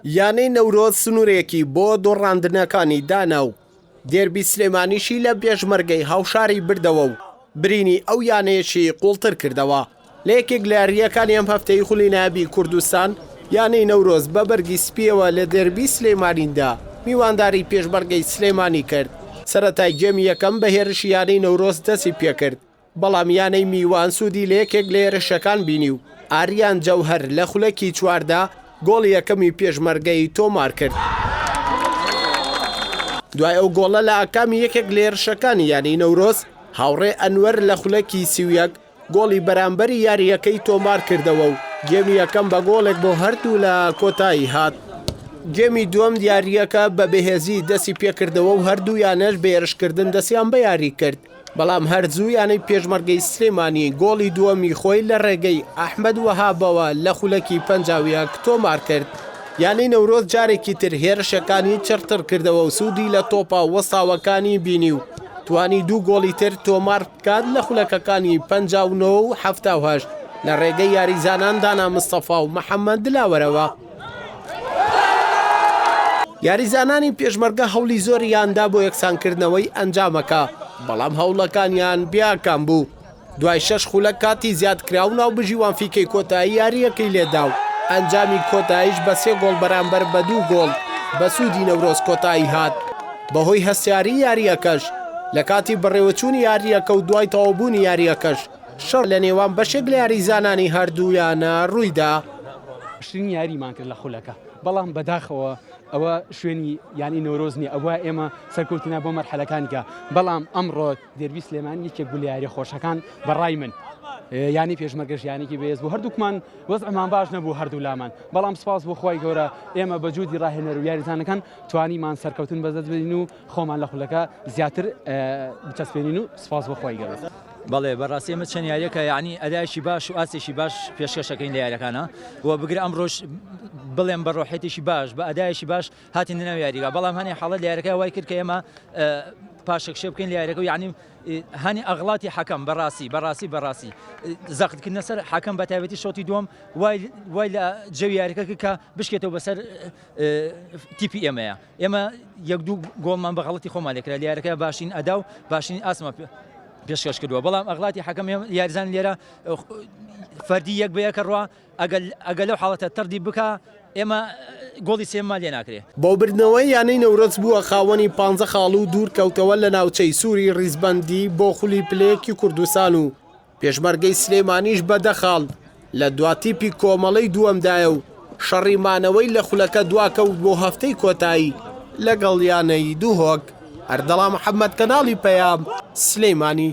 یانەی نەورۆز سنوورێکی بۆ دۆڕاندنەکانی دانا و دێربی سلێمانیشی لە پێشمەرگەی هاوشاری بردەوە و برینی ئەو یانەیەشی قوڵتر کردەوە. لە یەکێک لە یاریەکانی ئەم هەفتەی خولی نایابی کوردستان یانەی نەورۆز بە بەرگی سپیەوە لە دێربی سلێمانیدا میوانداری پێشمەرگەی سلێمانی کرد. سەرەتای گێمی یەکەم بە هێرشی یانەی نەورۆز دەستی پێکرد، بەڵام یانەی میوان سوودی لە یەکێک لە هێرشەکان بینی و ئاریان جەوهەر لە خولەکی چواردا گۆڵی یەکەمی پێشمەرگەی تۆمار کرد. دوای ئەو گۆڵە لە ئاکامی یەکێک لە هێرشەکانی یانەی نەورۆز هاوڕێ ئەنوەر لە خولەکی سیویەک گۆڵی بەرامبەری یاریەکەی تۆمار کردەوە و گێمی یەکەم بە گۆڵێک بۆ هەردوو لە کۆتایی هات. گێمی دووەم دیاریەکە بە بەهێزی دەستی پێکردەوە و هەردوو یانەش بە هێرشکردن دەستیان بە یاری کرد، بەڵام هەرزوو یانەی پێشمەرگەی سلێمانی گۆڵی دووەمی خۆی لە ڕێگەی ئەحمەد وەهابەوە لە خولەکی پەنجاویەک تۆمار کرد. یانەی نەورۆز جارێکی تر هێرشەکانی چرتر کردەوە و سوودی لە تۆپە وەساوەکانی بینی و توانی دوو گۆڵی تر تۆمار بکات لە خولەکەکانی 59 و 78 لە ڕێگەی یاریزانان دانا مستەفا و محەممەد دلاوەرەوە. یاریزانانی پێشمەرگە هەوڵی زۆریاندا بۆ یەکسانکردنەوەی ئەنجامەکە، بەڵام هەوڵەکانیان بیاکان بوو. دوای 6 خولەک کاتی زیادکرا و ناوبژی وانفیکەی کۆتایی یاریەکەی لێدا و ئەنجامی کۆتاییش بە 3 گۆڵ بەرامبەر بە 2 گۆڵ بە سوودی نەورۆز کۆتایی هات. بەهۆی هەستیاری یاریەکەش لە کاتی بەڕێوەچوونی یاریەکە و دوای تەواوبوونی یاریەکەش شەڕ لە نێوان بەشێک لە یاریزانانی هەردوویانە ڕوویدا. شرین یاریمان کرد لە خولەکە، بەڵام بەداخەوە ئەوە شوێنی یانی نەورۆزنی ئەوە ئێمە سەرکەوتنە بۆ مەرحەلەکانیکە، بەڵام ئەمڕۆ دێربی سلێمانی یەکێک بوو لە یاری خۆشەکان بەڕای من ینی پێشمەرگەش یانێکی بەهێز بوو. هەردووکمان وەزعمان باش نەبوو هەردوو لامان، بەڵام سپاس بۆ خۆی گەورە ئێمە بە جوودی ڕاهێنەر و یاریزانەکان توانیمان سەرکەوتن بەدەست بێنین و خۆمان لە خولەکە زیاتر بچەسپێنین و سپاس بۆ خۆی گەورە. بەڵێ بەڕاستی ئمە چەند یاریەکە یعنی ئەدایشی باش و ئاسێکی باش پێشکەشەکەین لە یاریەکانە وە بگرە ئەمڕۆژ بڵێم بە ڕۆحێتێکی باش بە ئەدایشی باش هاتین نەوە یاریگا، بەڵام هەنێ حاڵەت لە یاریەکە وای کرد کە ئێمە پاشەکشێ بکەین لە یاریەکە و یعنی هەنی ئەغڵاتی حەکەم بەڕاستی زەختکردنە سەر حەکەم بە تایبەتی شۆتی دووەم وای لە جەوی یاریەکە کە بشکێتەوە بەسەر تیپی ئێمەیە. ئێمە یەک دوو گۆڵمان بە غەڵەتی خۆمان لێکرا لە یاریەکە باشین ئەدا و باشین ئاسمە پێشکەش کردووە، بەڵام ئەغڵاتی حەکەم یاریزان لێرە فەردی یەک بە یەکە ڕوا ئەگەر لەو حاڵەتە تەردی بکە ئێمە گۆڵی سێممان لێ ناکرێ. بۆ بردنەوەی یانەی نەورۆز بووە خاوەنی 15 خاڵ و دوور کەوتەوە لە ناوچەی سووری ڕیزبەندی بۆ خولی پلەیەکی کوردستان و پێشمەرگەی سلێمانیش بە 10 خاڵ لە دواتیپی کۆمەڵەی دووەمدایە و شەڕیمانەوەی لە خولەکە دواکەوت بۆ هەفتەی کۆتایی لەگەڵ یانەی دوو هۆک. هەردەڵا محەممەد کەناڵی پەیام سلێمانی.